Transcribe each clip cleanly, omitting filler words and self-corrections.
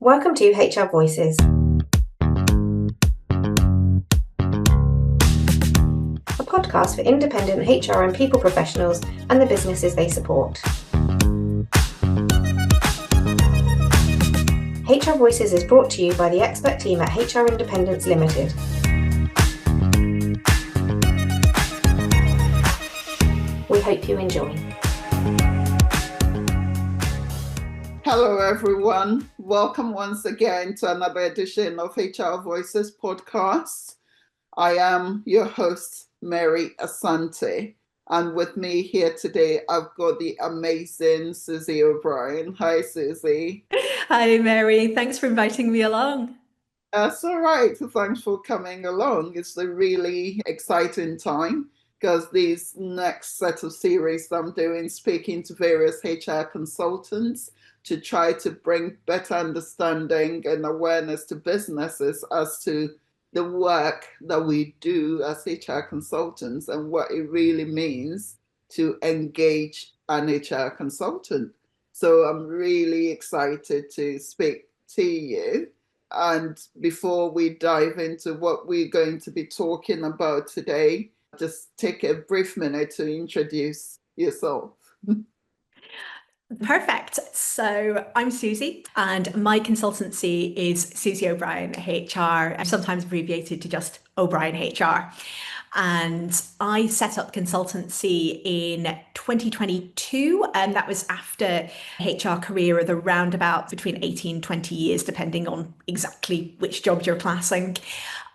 Welcome to HR Voices, a podcast for independent HR and people professionals and the businesses they support. HR Voices is brought to you by the expert team at HR Independence Limited. We hope you enjoy. Hello, everyone. Welcome once again to another edition of HR Voices podcast. I am your host, Mary Asante. And with me here today, I've got the amazing Susi O'Brien. Hi, Susi. Hi, Mary. Thanks for inviting me along. That's all right. Thanks for coming along. It's a really exciting time because these next set of series I'm doing, speaking to various HR consultants to try to bring better understanding and awareness to businesses as to the work that we do as HR consultants and what it really means to engage an HR consultant. So I'm really excited to speak to you. And before we dive into what we're going to be talking about today, just take a brief minute to introduce yourself. Perfect. So I'm Susi and my consultancy is Susi O'Brien HR, sometimes abbreviated to just O'Brien HR. And I set up consultancy in 2022, and that was after HR career of around about between 18 and 20 years, depending on exactly which job you're classing.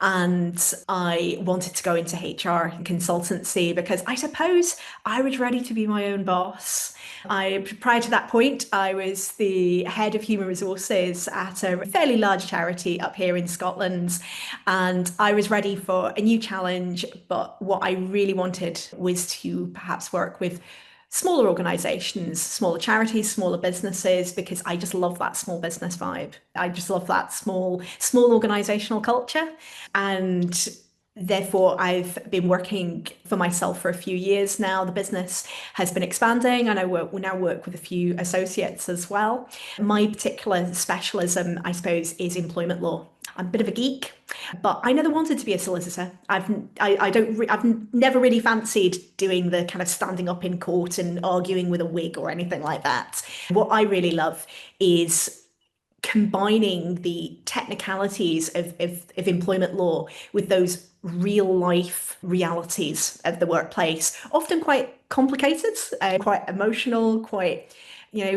And I wanted to go into HR consultancy because I suppose I was ready to be my own boss. Prior to that point, I was the head of human resources at a fairly large charity up here in Scotland, and I was ready for a new challenge. But what I really wanted was to perhaps work with smaller organizations, smaller charities, smaller businesses, because I just love that small business vibe. I just love that small organizational culture. And therefore, I've been working for myself for a few years now. The business has been expanding, and we now work with a few associates as well. My particular specialism, I suppose, is employment law. I'm a bit of a geek, but I never wanted to be a solicitor. I've never really fancied doing the kind of standing up in court and arguing with a wig or anything like that. What I really love is combining the technicalities of employment law with those real life realities of the workplace, often quite complicated, quite emotional, quite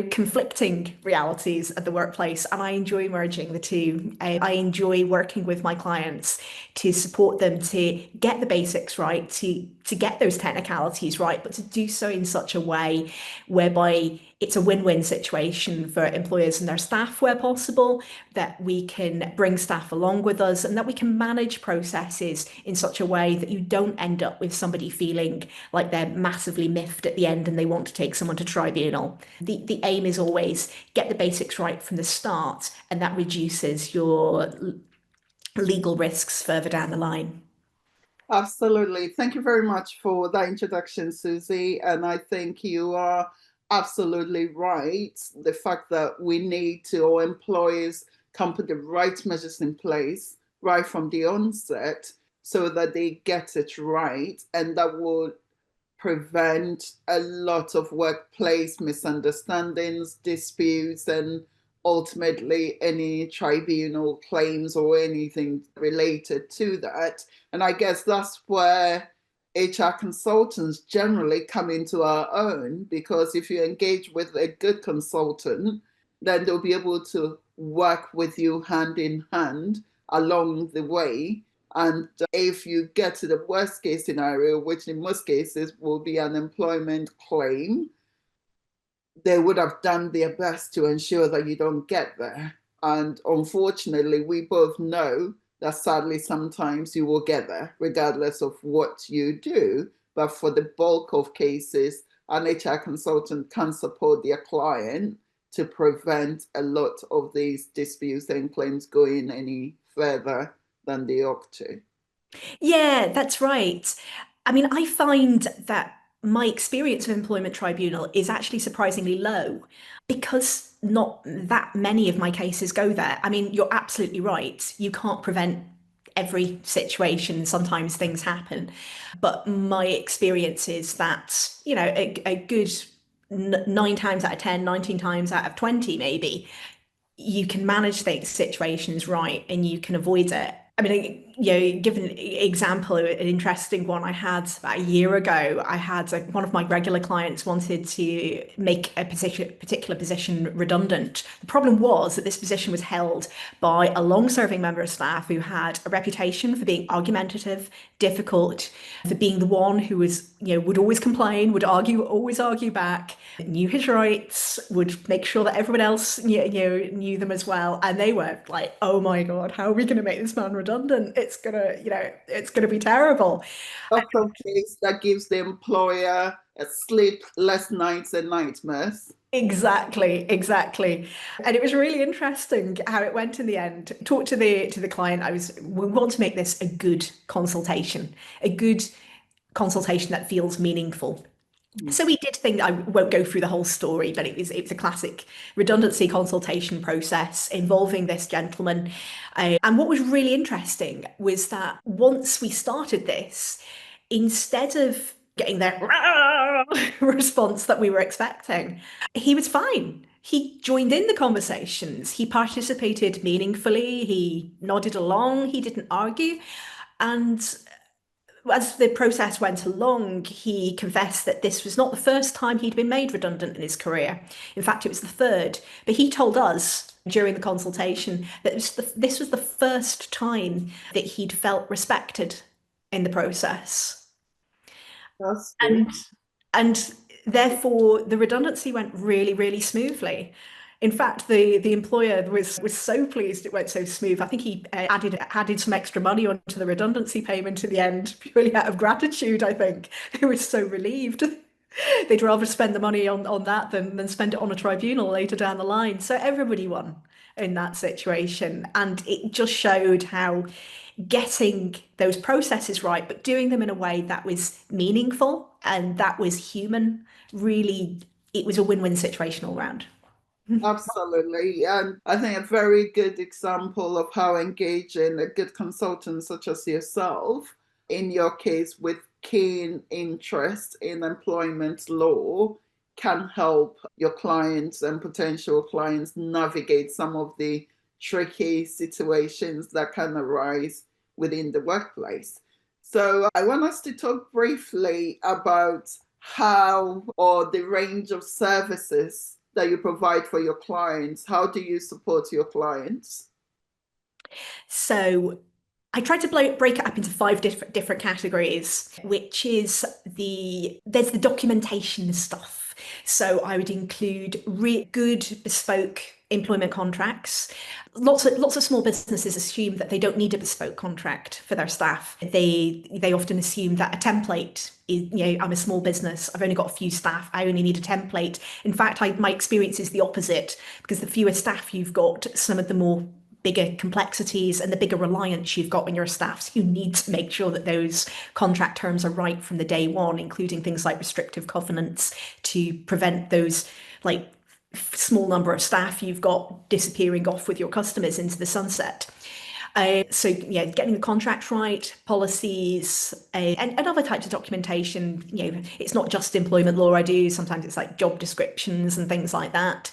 conflicting realities of the workplace. And I enjoy merging the two. I enjoy working with my clients to support them to get the basics right, to get those technicalities right, but to do so in such a way whereby it's a win-win situation for employers and their staff where possible, that we can bring staff along with us and that we can manage processes in such a way that you don't end up with somebody feeling like they're massively miffed at the end and they want to take someone to tribunal. The aim is always get the basics right from the start, and that reduces your legal risks further down the line. Absolutely. Thank you very much for that introduction, Susi. And I think you are absolutely right. The fact that we need to, or employers can put the right measures in place right from the onset so that they get it right. And that will prevent a lot of workplace misunderstandings, disputes, and ultimately any tribunal claims or anything related to that. And I guess that's where HR consultants generally come into our own, because if you engage with a good consultant, then they'll be able to work with you hand in hand along the way. And if you get to the worst case scenario, which in most cases will be an employment claim, they would have done their best to ensure that you don't get there. And unfortunately, we both know that sadly, sometimes you will get there, regardless of what you do. But for the bulk of cases, an HR consultant can support their client to prevent a lot of these disputes and claims going any further than they ought to. Yeah, that's right. I mean, I find that my experience of employment tribunal is actually surprisingly low because not that many of my cases go there. I mean, you're absolutely right. You can't prevent every situation. Sometimes things happen. But my experience is that, a good 9 times out of 10, 19 times out of 20, maybe, you can manage these situations right and you can avoid it. I mean, give an example, an interesting one I had about a year ago. I had one of my regular clients wanted to make a particular position redundant. The problem was that this position was held by a long-serving member of staff who had a reputation for being argumentative, difficult, for being the one who was, would always complain, would argue, always argue back, knew his rights, would make sure that everyone else knew them as well. And they were like, oh my God, how are we going to make this man redundant? It's gonna be terrible. That's a case that gives the employer a sleepless nights and nightmares. Exactly. And it was really interesting how it went in the end. Talked to the client. We want to make this a good consultation that feels meaningful. So we did think, I won't go through the whole story, but it was a classic redundancy consultation process involving this gentleman. And what was really interesting was that once we started this, instead of getting their response that we were expecting, he was fine. He joined in the conversations. He participated meaningfully. He nodded along. He didn't argue. And as the process went along, he confessed that this was not the first time he'd been made redundant in his career. In fact, it was the third. But he told us during the consultation that this was the first time that he'd felt respected in the process. That's good. And therefore, the redundancy went really, really smoothly. In fact, the employer was so pleased it went so smooth. I think he added some extra money onto the redundancy payment in the end, purely out of gratitude, I think. He was so relieved. They'd rather spend the money on that than spend it on a tribunal later down the line. So everybody won in that situation. And it just showed how getting those processes right, but doing them in a way that was meaningful and that was human, really, it was a win-win situation all round. Absolutely. And I think a very good example of how engaging a good consultant such as yourself, in your case with keen interest in employment law, can help your clients and potential clients navigate some of the tricky situations that can arise within the workplace. So I want us to talk briefly about how, or the range of services that you provide for your clients. How do you support your clients? So I tried to break it up into 5 different categories, which is there's the documentation stuff. So I would include good bespoke employment contracts. Lots of small businesses assume that they don't need a bespoke contract for their staff. They often assume that a template is, I'm a small business, I've only got a few staff, I only need a template. In fact, my experience is the opposite, because the fewer staff you've got, some of the more bigger complexities and the bigger reliance you've got on your staff. So you need to make sure that those contract terms are right from the day one, including things like restrictive covenants to prevent those like small number of staff you've got disappearing off with your customers into the sunset. So getting the contract right, policies, and other types of documentation. It's not just employment law I do. Sometimes it's like job descriptions and things like that.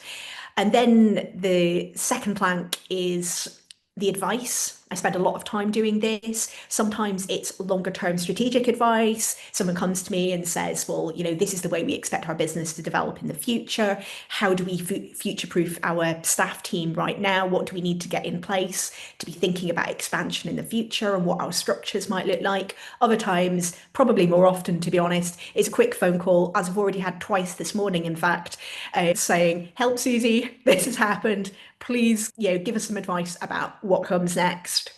And then the second plank is the advice. I spend a lot of time doing this. Sometimes it's longer term strategic advice. Someone comes to me and says, well, this is the way we expect our business to develop in the future. How do we future-proof our staff team right now? What do we need to get in place to be thinking about expansion in the future and what our structures might look like? Other times, probably more often, to be honest, it's a quick phone call, as I've already had twice this morning, in fact, saying, help Susie, this has happened. Please, give us some advice about what comes next.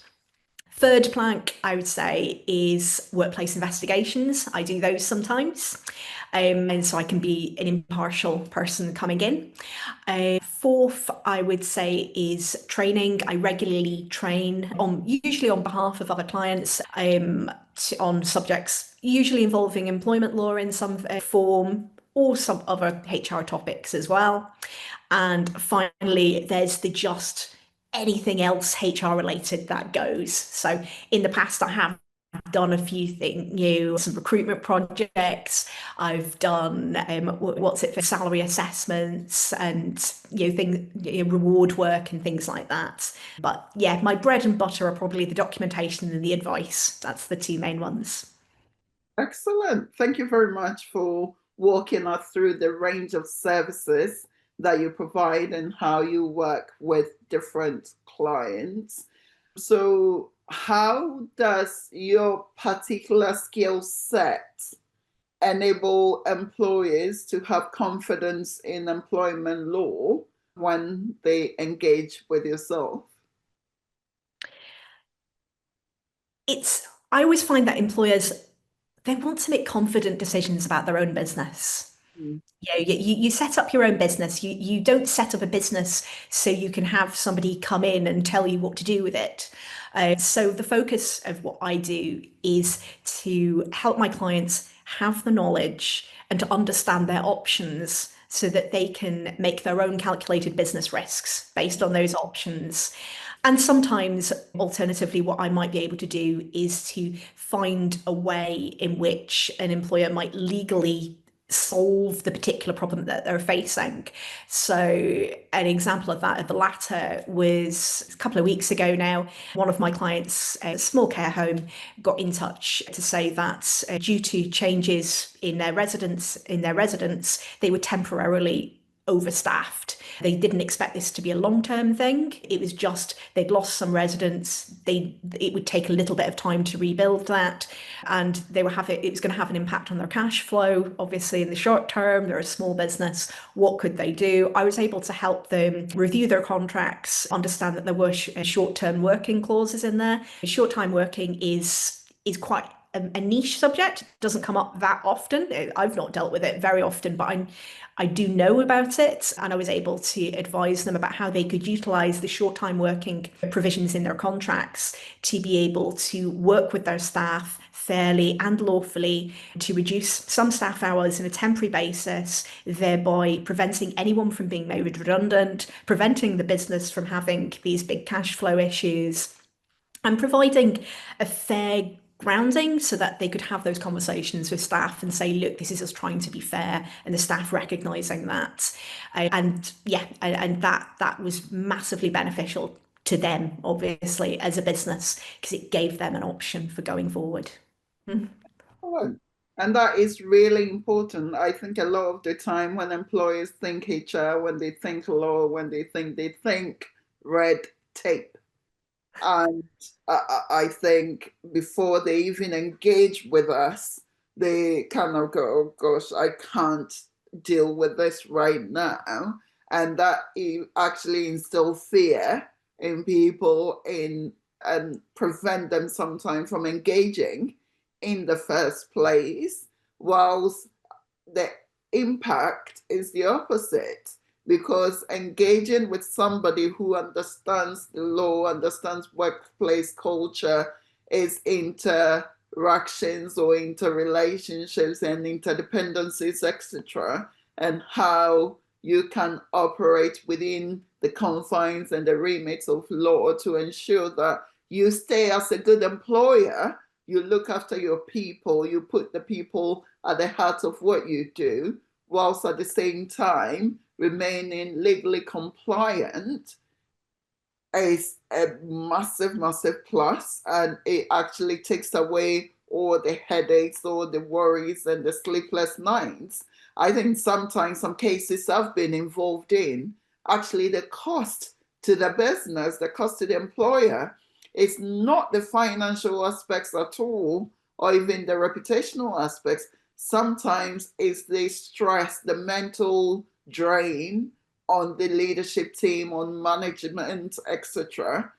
Third plank, I would say, is workplace investigations. I do those sometimes. And so I can be an impartial person coming in. Fourth, I would say, is training. I regularly train usually on behalf of other clients on subjects usually involving employment law in some form, or some other HR topics as well. And finally, there's the just anything else HR related that goes. So in the past, I have done a few things, some recruitment projects. I've done salary assessments and reward work and things like that. But yeah, my bread and butter are probably the documentation and the advice. That's the two main ones. Excellent. Thank you very much for walking us through the range of services that you provide and how you work with different clients. So, how does your particular skill set enable employees to have confidence in employment law when they engage with yourself? I always find that employers, they want to make confident decisions about their own business. Mm. You set up your own business. You don't set up a business so you can have somebody come in and tell you what to do with it. So the focus of what I do is to help my clients have the knowledge and to understand their options so that they can make their own calculated business risks based on those options. And sometimes, alternatively, what I might be able to do is to find a way in which an employer might legally solve the particular problem that they're facing. So an example of that, of the latter, was a couple of weeks ago now. One of my clients, a small care home, got in touch to say that due to changes in their residence, they were temporarily overstaffed. They didn't expect this to be a long-term thing. It was just they'd lost some residents. It would take a little bit of time to rebuild that, and it was going to have an impact on their cash flow. Obviously, in the short term, they're a small business. What could they do? I was able to help them review their contracts, understand that there were short-term working clauses in there. Short-time working is quite a niche subject. It doesn't come up that often. I've not dealt with it very often, but I do know about it, and I was able to advise them about how they could utilize the short time working provisions in their contracts to be able to work with their staff fairly and lawfully to reduce some staff hours on a temporary basis, thereby preventing anyone from being made redundant, preventing the business from having these big cash flow issues, and providing a fair grounding so that they could have those conversations with staff and say, look, this is us trying to be fair, and the staff recognizing that. And that was massively beneficial to them, obviously, as a business, because it gave them an option for going forward. Oh, and that is really important. I think a lot of the time when employers think HR, when they think law, when they think red tape. And I think before they even engage with us, they kind of go, oh gosh, I can't deal with this right now. And that actually instill fear in people and prevent them sometimes from engaging in the first place, whilst the impact is the opposite. Because engaging with somebody who understands the law, understands workplace culture, is interactions or interrelationships and interdependencies, etc., and how you can operate within the confines and the remits of law to ensure that you stay as a good employer, you look after your people, you put the people at the heart of what you do, whilst at the same time remaining legally compliant, is a massive, massive plus. And it actually takes away all the headaches, all the worries and the sleepless nights. I think sometimes some cases I've been involved in, actually the cost to the business, the cost to the employer, is not the financial aspects at all, or even the reputational aspects. Sometimes it's the stress, the mental drain on the leadership team, on management, etc.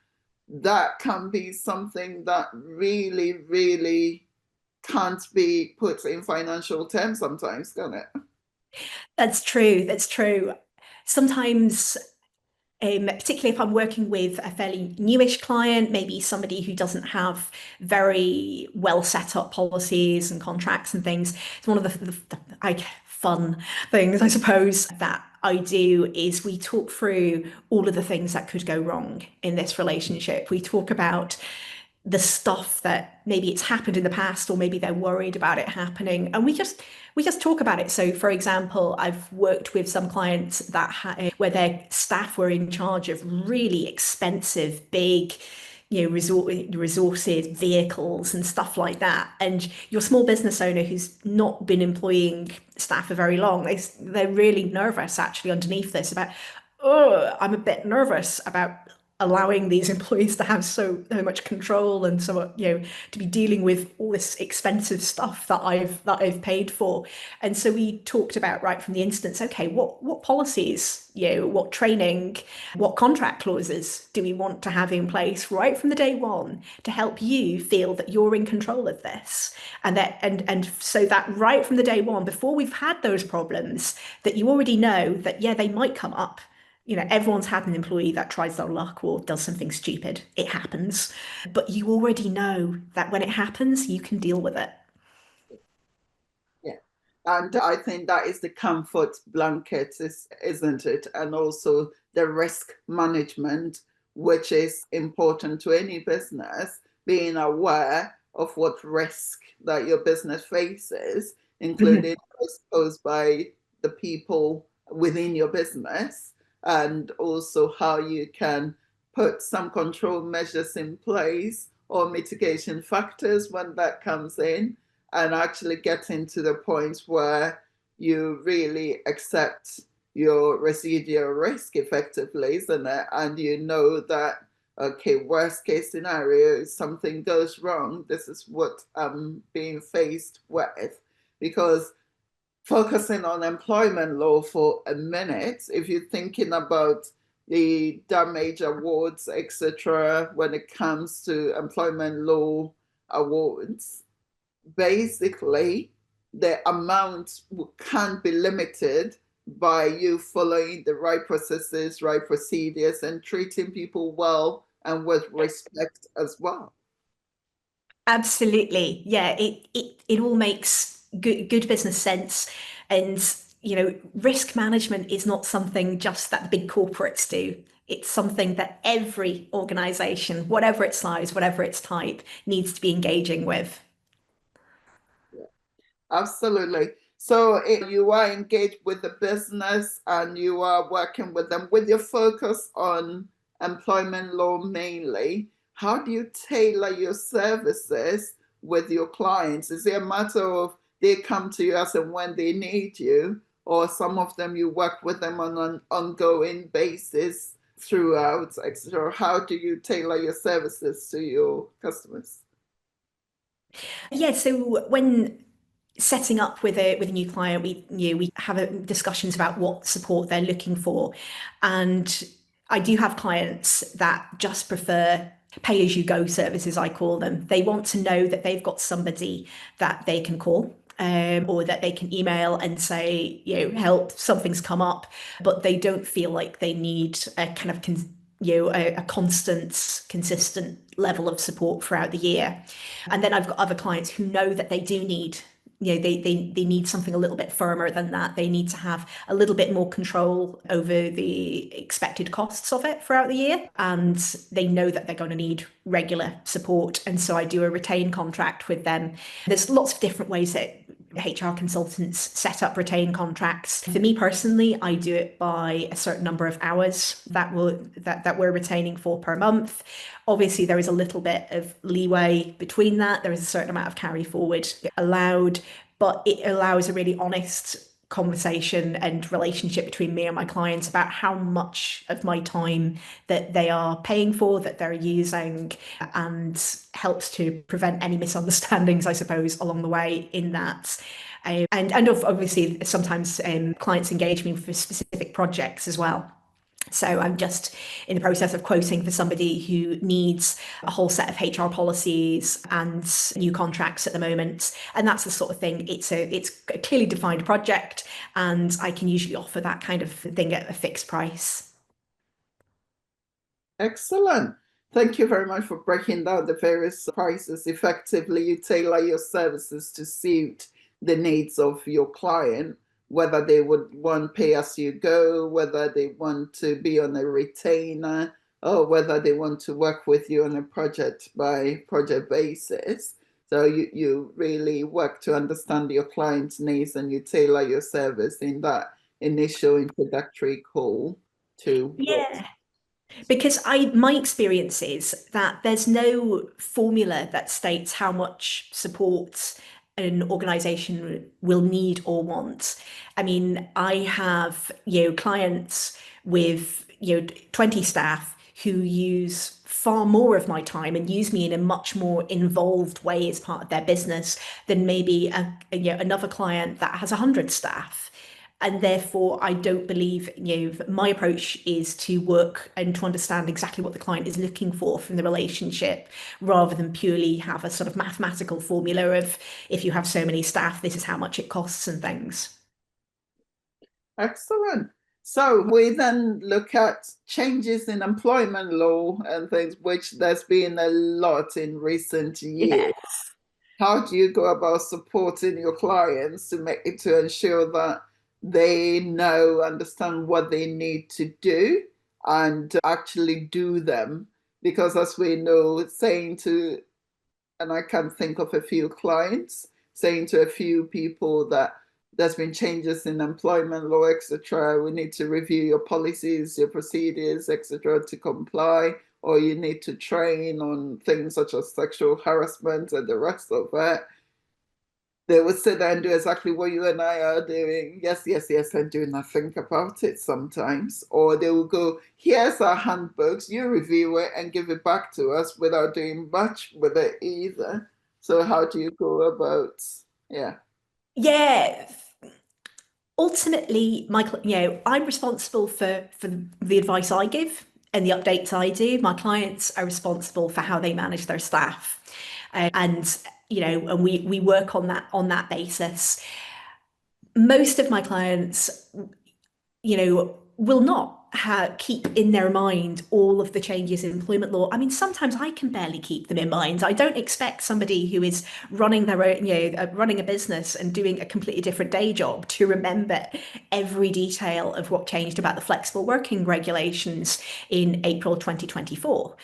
That can be something that really, really can't be put in financial terms sometimes, can it? That's true. Sometimes, particularly if I'm working with a fairly newish client, maybe somebody who doesn't have very well set up policies and contracts and things, it's one of the fun things, I suppose, that I do is we talk through all of the things that could go wrong in this relationship. We talk about the stuff that maybe it's happened in the past or maybe they're worried about it happening, and we just talk about it. So for example, I've worked with some clients that where their staff were in charge of really expensive big resources, vehicles and stuff like that, and your small business owner who's not been employing staff for very long, they're really nervous actually underneath this about, oh, I'm a bit nervous about allowing these employees to have so much control and so to be dealing with all this expensive stuff that I've paid for. And so we talked about right from the instance, okay, what policies, what training, what contract clauses do we want to have in place right from the day one to help you feel that you're in control of this, and that and so that right from the day one, before we've had those problems, that you already know that they might come up. Everyone's had an employee that tries their luck or does something stupid. It happens. But you already know that when it happens, you can deal with it. Yeah. And I think that is the comfort blanket, isn't it? And also the risk management, which is important to any business, being aware of what risk that your business faces, including risk posed by the people within your business, and also how you can put some control measures in place or mitigation factors when that comes in, and actually getting to the point where you really accept your residual risk effectively, isn't it? And you know that, okay, worst case scenario, if something goes wrong, this is what I'm being faced with. Because focusing on employment law for a minute, if you're thinking about the damage awards, etc., when it comes to employment law awards, basically the amount can be limited by you following the right processes, right procedures, and treating people well and with respect as well. Absolutely. Yeah, it all makes good business sense. And risk management is not something just that the big corporates do. It's something that every organization, whatever its size, whatever its type, needs to be engaging with. Yeah, absolutely. So if you are engaged with the business and you are working with them with your focus on employment law mainly, how do you tailor your services with your clients? Is it a matter of they come to you as and when they need you, or some of them you work with them on an ongoing basis throughout, etc.? How do you tailor your services to your customers? Yeah, so when setting up with a new client, we have discussions about what support they're looking for, and I do have clients that just prefer pay-as-you-go services, I call them. They want to know that they've got somebody that they can call. Or that they can email and say, help, something's come up, but they don't feel like they need a kind of a constant, consistent level of support throughout the year. And then I've got other clients who know that they do need, they need something a little bit firmer than that. They need to have a little bit more control over the expected costs of it throughout the year. And they know that they're going to need regular support. And so I do a retained contract with them. There's lots of different ways that HR consultants set up retained contracts. For me personally, I do it by a certain number of hours that we're retaining for per month. Obviously, there is a little bit of leeway between that. There is a certain amount of carry forward allowed, but it allows a really honest conversation and relationship between me and my clients about how much of my time that they are paying for, that they're using, and helps to prevent any misunderstandings, I suppose, along the way in that. And obviously, sometimes clients engage me for specific projects as well. So I'm just in the process of quoting for somebody who needs a whole set of HR policies and new contracts at the moment. And that's the sort of thing. It's a clearly defined project, and I can usually offer that kind of thing at a fixed price. Excellent. Thank you very much for breaking down the various prices effectively. You tailor your services to suit the needs of your client, whether they would want pay as you go, whether they want to be on a retainer, or whether they want to work with you on a project by project basis. So you really work to understand your client's needs and you tailor your service in that initial introductory call to what. Yeah. Because my experience is that there's no formula that states how much support an organization will need or want. I mean, I have, clients with, 20 staff who use far more of my time and use me in a much more involved way as part of their business than maybe another client that has 100 staff. And therefore, I don't believe, my approach is to work and to understand exactly what the client is looking for from the relationship, rather than purely have a sort of mathematical formula of, if you have so many staff, this is how much it costs and things. Excellent. So we then look at changes in employment law and things, which there's been a lot in recent years. Yes. How do you go about supporting your clients to ensure that they understand what they need to do and actually do them? Because as we know, and I can think of a few clients saying to a few people that there's been changes in employment law, etc. We need to review your policies, your procedures, etc. to comply, or you need to train on things such as sexual harassment and the rest of it. They would sit there and do exactly what you and I are doing. Yes, yes, yes, and do nothing about it sometimes. Or they will go, here's our handbooks, you review it and give it back to us without doing much with it either. So how do you go about, yeah. Yeah. Ultimately, I'm responsible for the advice I give and the updates I do. My clients are responsible for how they manage their staff, and and we work on that basis. Most of my clients, will not keep in their mind all of the changes in employment law. I mean, sometimes I can barely keep them in mind. I don't expect somebody who is running their own, running a business and doing a completely different day job to remember every detail of what changed about the flexible working regulations in April 2024.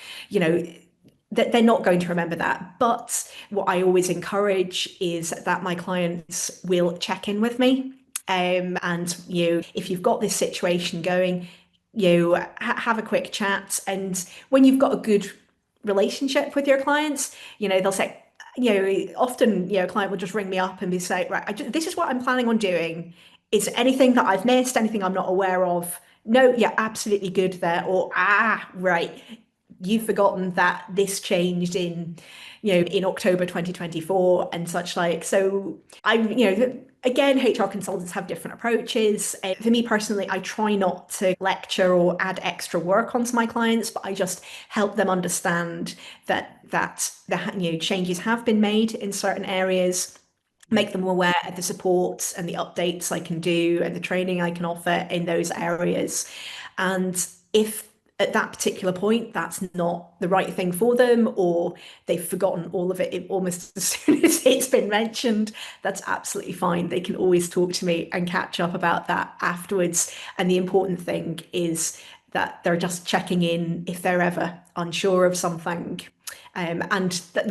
That they're not going to remember that. But what I always encourage is that my clients will check in with me. And if you've got this situation going, have a quick chat. And when you've got a good relationship with your clients, they'll say, often, a client will just ring me up and be say, right, this is what I'm planning on doing. Is there anything that I've missed, anything I'm not aware of? No, yeah, absolutely good there. Or, right, you've forgotten that this changed in October 2024 and such like. So again, HR consultants have different approaches. For me personally, I try not to lecture or add extra work onto my clients, but I just help them understand that the changes have been made in certain areas, make them aware of the supports and the updates I can do and the training I can offer in those areas. And if at that particular point that's not the right thing for them, or they've forgotten all of it almost as soon as it's been mentioned, that's absolutely fine. They can always talk to me and catch up about that afterwards. And the important thing is that they're just checking in if they're ever unsure of something. And that,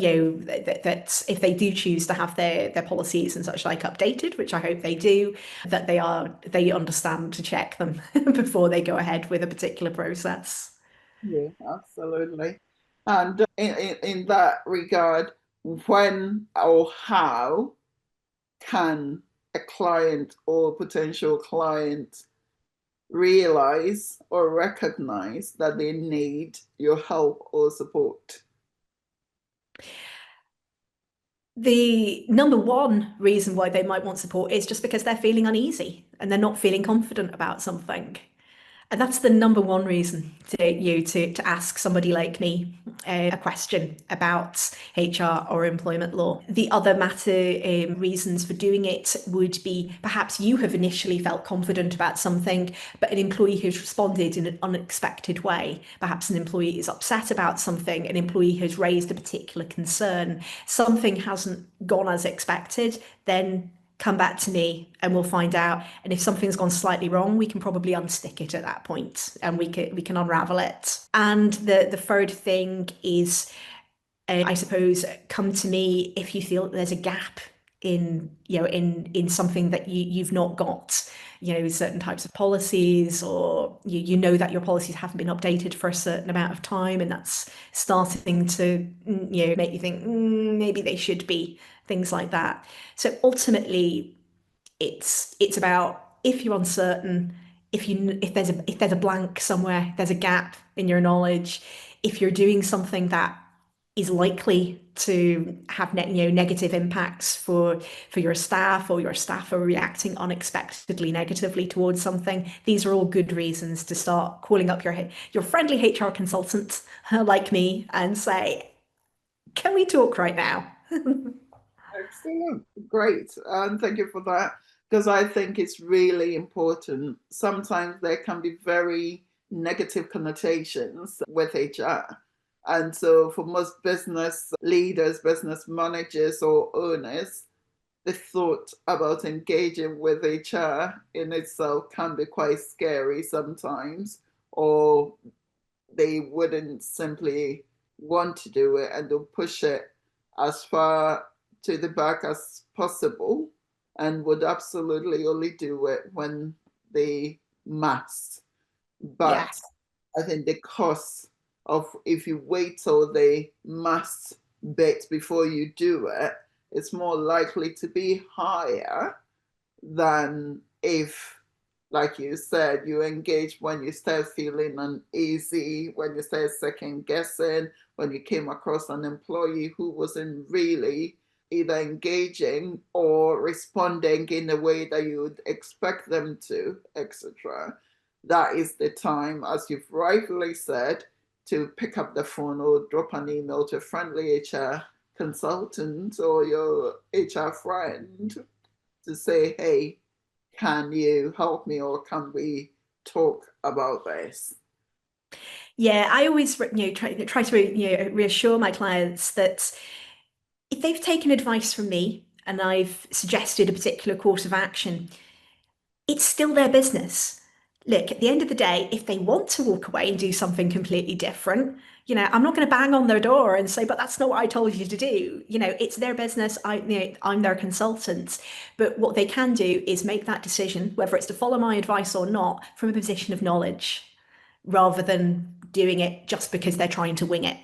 that if they do choose to have their policies and such like updated, which I hope they do, that they understand to check them before they go ahead with a particular process. Yeah, absolutely. And in that regard, when or how can a client or potential client realize or recognize that they need your help or support? The number one reason why they might want support is just because they're feeling uneasy and they're not feeling confident about something. And that's the number one reason to ask somebody like me a question about HR or employment law. The other reasons for doing it would be perhaps you have initially felt confident about something, but an employee has responded in an unexpected way. Perhaps an employee is upset about something, an employee has raised a particular concern, something hasn't gone as expected, then come back to me and we'll find out. And if something's gone slightly wrong, we can probably unstick it at that point and we can unravel it. And the third thing is, I suppose, come to me if you feel that there's a gap in something that you've not got, certain types of policies, or you know that your policies haven't been updated for a certain amount of time, and that's starting to make you think maybe they should be, things like that. So ultimately, it's about, if you're uncertain, if there's a blank somewhere, if there's a gap in your knowledge, if you're doing something that is likely to have negative impacts for your staff, or your staff are reacting unexpectedly negatively towards something, these are all good reasons to start calling up your friendly HR consultant like me and say, can we talk right now? Excellent. Great. And thank you for that, because I think it's really important. Sometimes there can be very negative connotations with HR. And so for most business leaders, business managers, or owners, the thought about engaging with HR in itself can be quite scary sometimes, or they wouldn't simply want to do it, and they'll push it as far to the back as possible, and would absolutely only do it when they must. But Yes. I think the cost of, if you wait till they must bit before you do it, it's more likely to be higher than if, like you said, you engage when you start feeling uneasy, when you start second guessing, when you came across an employee who wasn't really either engaging or responding in a way that you would expect them to, etc. That is the time, as you've rightly said, to pick up the phone or drop an email to a friendly HR consultant or your HR friend to say, hey, can you help me, or can we talk about this? Yeah, I always try to reassure my clients that if they've taken advice from me and I've suggested a particular course of action, it's still their business. Look, at the end of the day, if they want to walk away and do something completely different, I'm not going to bang on their door and say, but that's not what I told you to do. It's their business. I'm their consultant. But what they can do is make that decision, whether it's to follow my advice or not, from a position of knowledge, rather than doing it just because they're trying to wing it.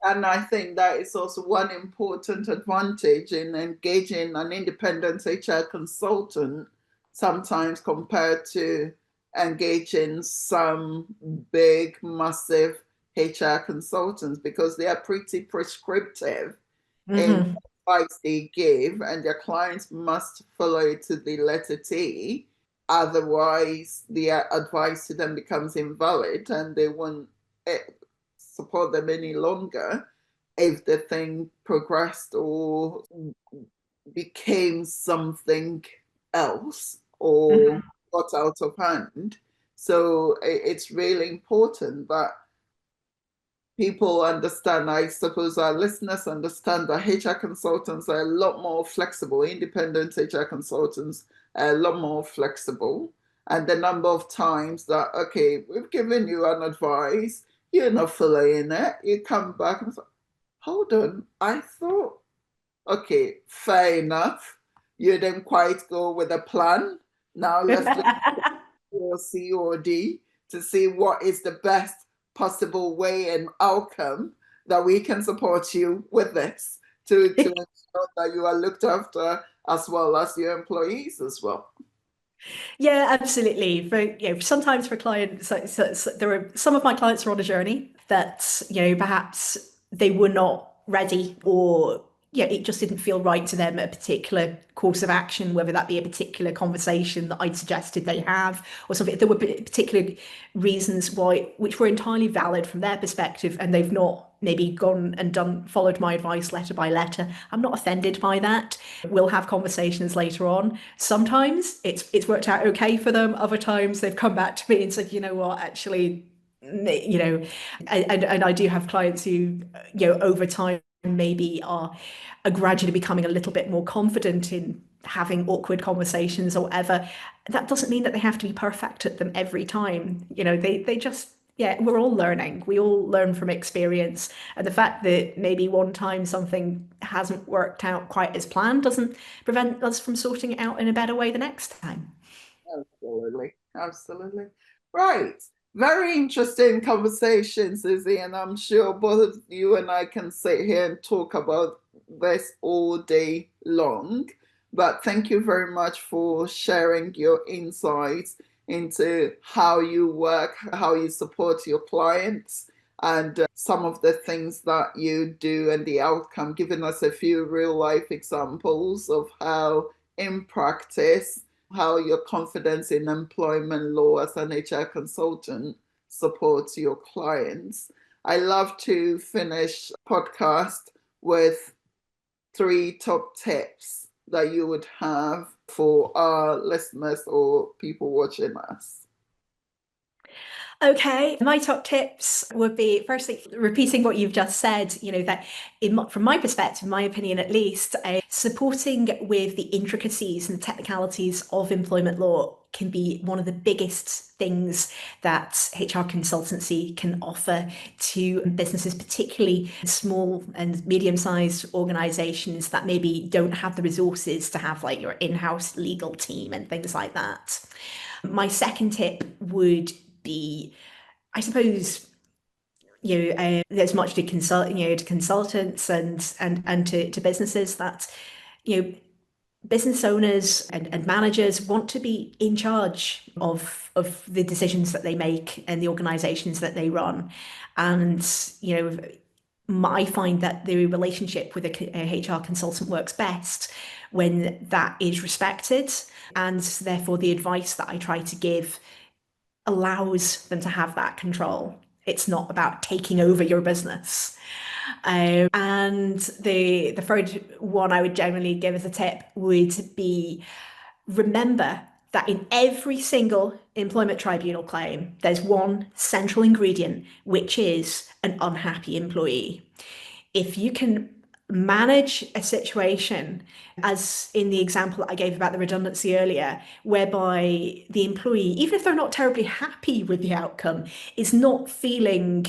And I think that is also one important advantage in engaging an independent HR consultant, sometimes compared to engaging some big, massive HR consultants, because they are pretty prescriptive in Mhm. advice they give, and their clients must follow it to the letter T. Otherwise, their advice to them becomes invalid, and they won't support them any longer if the thing progressed or became something else or Mhm. got out of hand. So it's really important that people understand, I suppose our listeners understand, that HR consultants are a lot more flexible. Independent HR consultants are a lot more flexible. And the number of times that, okay, we've given you an advice, you're not following it, you come back and say, hold on, I thought, okay, fair enough. You didn't quite go with a plan. Now let's look or C or D to see what is the best possible way and outcome that we can support you with this to ensure that you are looked after, as well as your employees as well. Yeah, absolutely. But sometimes for clients, so there are some of my clients are on a journey that perhaps they were not ready, or it just didn't feel right to them, a particular course of action, whether that be a particular conversation that I'd suggested they have or something. There were particular reasons why, which were entirely valid from their perspective, and they've not maybe gone and followed my advice letter by letter. I'm not offended by that. We'll have conversations later on. Sometimes it's worked out okay for them. Other times they've come back to me and said, you know what, actually, and I do have clients who, over time maybe are gradually becoming a little bit more confident in having awkward conversations or whatever. That doesn't mean that they have to be perfect at them every time. They just, yeah, we're all learning. We all learn from experience. And the fact that maybe one time something hasn't worked out quite as planned doesn't prevent us from sorting it out in a better way the next time. Absolutely. Absolutely. Right. Very interesting conversation, Susie, and I'm sure both of you and I can sit here and talk about this all day long. But thank you very much for sharing your insights into how you work, how you support your clients, and some of the things that you do and the outcome, giving us a few real life examples of how in practice, how your confidence in employment law as an HR consultant supports your clients. I love to finish podcast with 3 top tips that you would have for our listeners or people watching us. Okay, my top tips would be, firstly, repeating what you've just said, that from my perspective, my opinion at least, supporting with the intricacies and technicalities of employment law can be one of the biggest things that HR consultancy can offer to businesses, particularly small and medium-sized organizations that maybe don't have the resources to have like your in-house legal team and things like that. My second tip would be, I suppose, there's much to to consultants and to businesses that, business owners and managers want to be in charge of the decisions that they make and the organizations that they run. And, I find that the relationship with a HR consultant works best when that is respected, and therefore the advice that I try to give allows them to have that control. It's not about taking over your business. And the third one I would generally give as a tip would be, remember that in every single employment tribunal claim, there's one central ingredient, which is an unhappy employee. If you can manage a situation, as in the example that I gave about the redundancy earlier, whereby the employee, even if they're not terribly happy with the outcome, is not feeling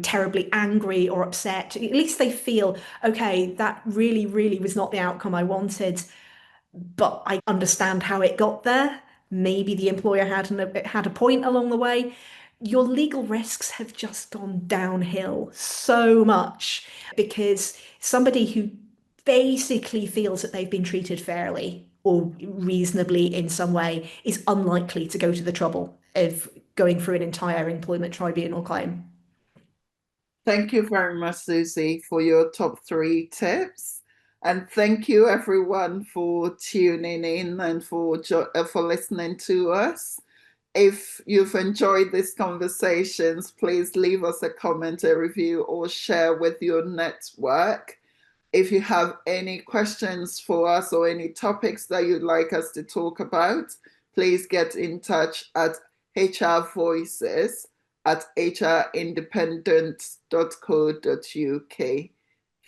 terribly angry or upset. At least they feel, okay, that really, really was not the outcome I wanted, but I understand how it got there. Maybe the employer had a point along the way. Your legal risks have just gone downhill so much, because somebody who basically feels that they've been treated fairly or reasonably in some way is unlikely to go to the trouble of going through an entire employment tribunal claim. Thank you very much, Susie, for your top 3 tips. And thank you everyone for tuning in and for listening to us. If you've enjoyed these conversations, please leave us a comment, a review, or share with your network. If you have any questions for us or any topics that you'd like us to talk about, please get in touch at hrvoices@hrindependent.co.uk.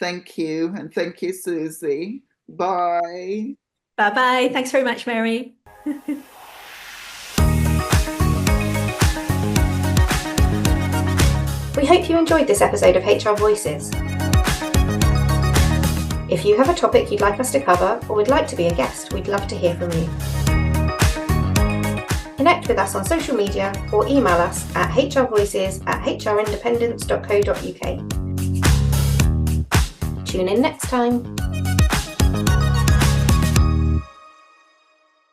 Thank you, and thank you, Susie. Bye. Bye-bye. Thanks very much, Mary. We hope you enjoyed this episode of HR Voices. If you have a topic you'd like us to cover or would like to be a guest, we'd love to hear from you. Connect with us on social media or email us at hrvoices@hrindependence.co.uk. Tune in next time.